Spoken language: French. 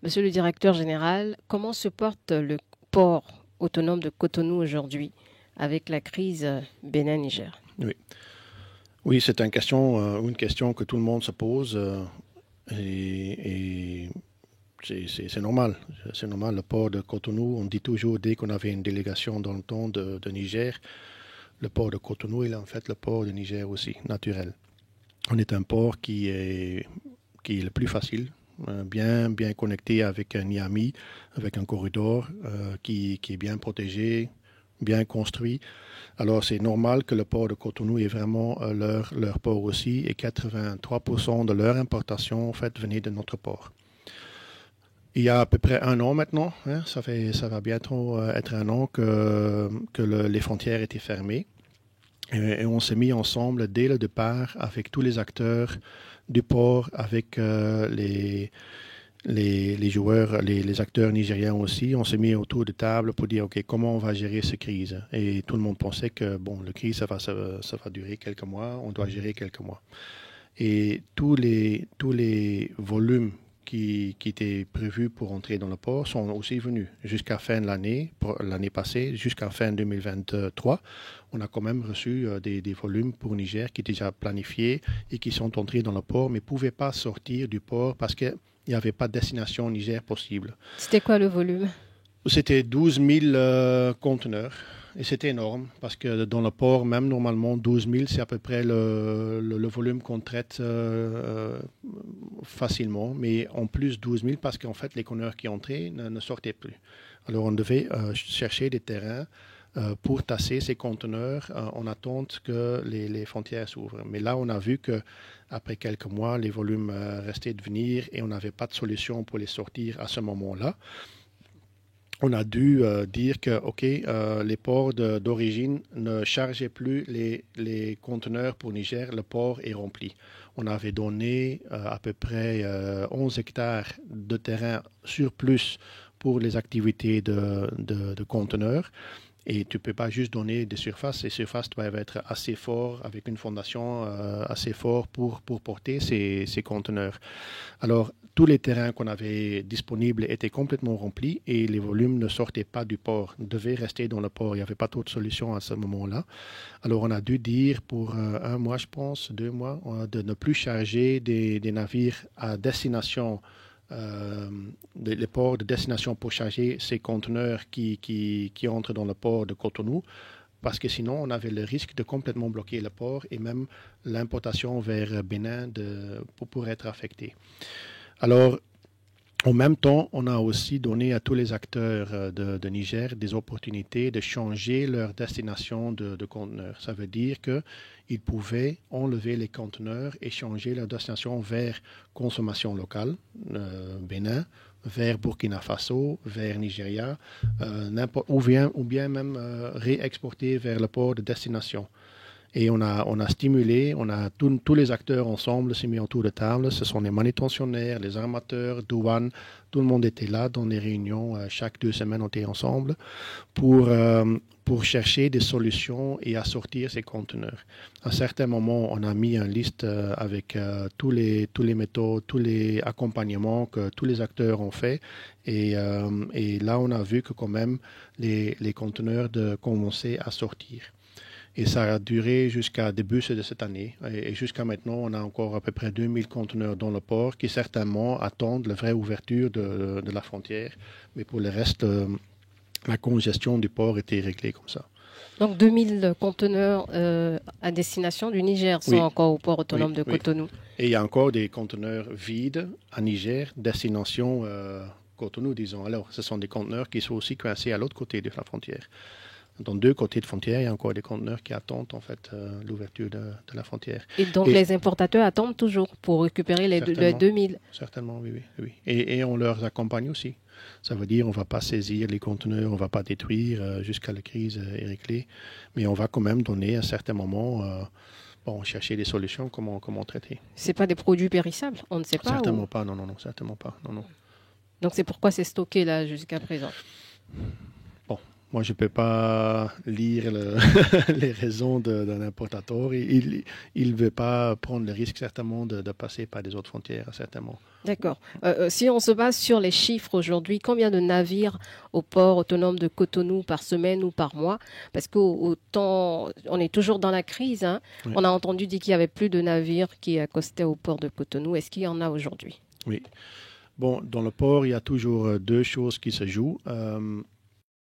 Monsieur le directeur général, comment se porte le port autonome de Cotonou aujourd'hui avec la crise Bénin-Niger? Oui, oui, c'est une question que tout le monde se pose et c'est normal. C'est normal. Le port de Cotonou, on dit toujours, dès qu'on avait une délégation dans le temps de Niger, le port de Cotonou est en fait le port de Niger aussi, naturel. On est un port qui est le plus facile, bien connecté avec un Niamey, avec un corridor qui est bien protégé, bien construit. Alors c'est normal que le port de Cotonou est vraiment leur port aussi et 83% de leur importation en fait venait de notre port. Il y a à peu près un an maintenant, hein, ça va bientôt être un an que les frontières étaient fermées. Et on s'est mis ensemble dès le départ avec tous les acteurs du port, avec les joueurs, les acteurs nigériens aussi. On s'est mis autour de table pour dire, OK, comment on va gérer cette crise? Et tout le monde pensait que, bon, la crise, ça va durer quelques mois, on doit gérer quelques mois. Et tous les volumes qui étaient prévus pour entrer dans le port sont aussi venus jusqu'à fin de l'année, l'année passée, jusqu'à fin 2023. On a quand même reçu des volumes pour Niger qui étaient déjà planifiés et qui sont entrés dans le port, mais ne pouvaient pas sortir du port parce qu'il n'y avait pas de destination Niger possible. C'était quoi le volume? C'était 12 000 conteneurs. Et c'était énorme parce que dans le port, même normalement, 12 000, c'est à peu près le volume qu'on traite facilement. Mais en plus, 12 000 parce qu'en fait, les conteneurs qui entraient ne sortaient plus. Alors, on devait chercher des terrains pour tasser ces conteneurs en attente que les frontières s'ouvrent. Mais là, on a vu que après quelques mois, les volumes restaient de venir et on n'avait pas de solution pour les sortir à ce moment-là. On a dû dire que les ports d'origine ne chargeaient plus les conteneurs pour Niger, le port est rempli. On avait donné à peu près 11 hectares de terrain surplus pour les activités de conteneurs. Et tu ne peux pas juste donner des surfaces. Les surfaces doivent être assez fortes, avec une fondation assez forte pour porter ces conteneurs. Alors, tous les terrains qu'on avait disponibles étaient complètement remplis et les volumes ne sortaient pas du port, devaient rester dans le port. Il n'y avait pas d'autre solution à ce moment-là. Alors, on a dû dire pour un mois, je pense, 2 mois, de ne plus charger des navires à destination les ports de destination pour charger ces conteneurs qui entrent dans le port de Cotonou, parce que sinon on avait le risque de complètement bloquer le port et même l'importation vers Bénin pour être affectée. Alors, en même temps, on a aussi donné à tous les acteurs de Niger des opportunités de changer leur destination de conteneurs. Ça veut dire qu'ils pouvaient enlever les conteneurs et changer leur destination vers consommation locale, Bénin, vers Burkina Faso, vers Nigeria, ou bien même réexporter vers le port de destination. Et on a stimulé, tous les acteurs ensemble s'est mis autour de table. Ce sont les manutentionnaires, les armateurs, douanes. Tout le monde était là dans les réunions. Chaque 2 semaines, on était ensemble pour chercher des solutions et assortir ces conteneurs. À un certain moment, on a mis une liste avec tous les méthodes, tous les accompagnements que tous les acteurs ont fait. Et là, on a vu que quand même, les conteneurs commençaient à sortir. Et ça a duré jusqu'à début de cette année. Et jusqu'à maintenant, on a encore à peu près 2000 conteneurs dans le port qui certainement attendent la vraie ouverture de la frontière. Mais pour le reste, la congestion du port était réglée comme ça. Donc 2000 conteneurs à destination du Niger sont Oui, encore au port autonome oui, de oui. Cotonou. Et il y a encore des conteneurs vides à Niger, destination Cotonou, disons. Alors, ce sont des conteneurs qui sont aussi coincés à l'autre côté de la frontière. Dans 2 côtés de frontière, il y a encore des conteneurs qui attendent en fait l'ouverture de la frontière. Et donc les importateurs attendent toujours pour récupérer les 2000. Certainement, oui. Et on leur accompagne aussi. Ça veut dire on ne va pas saisir les conteneurs, on ne va pas détruire jusqu'à la crise est réglée, mais on va quand même donner à un certain moment, chercher des solutions, comment traiter. Ce n'est pas des produits périssables, on ne sait pas. Certainement pas, non, certainement pas. Non. Donc c'est pourquoi c'est stocké là jusqu'à présent. Bon, Moi, je ne peux pas lire les raisons d'un importateur. Il ne veut pas prendre le risque, certainement, de passer par des autres frontières, certainement. D'accord. Si on se base sur les chiffres aujourd'hui, combien de navires au port autonome de Cotonou par semaine ou par mois? Parce qu'autant, on est toujours dans la crise, hein. Oui. On a entendu dire qu'il y avait plus de navires qui accostaient au port de Cotonou. Est-ce qu'il y en a aujourd'hui? Oui. Bon, dans le port, il y a toujours deux choses qui se jouent.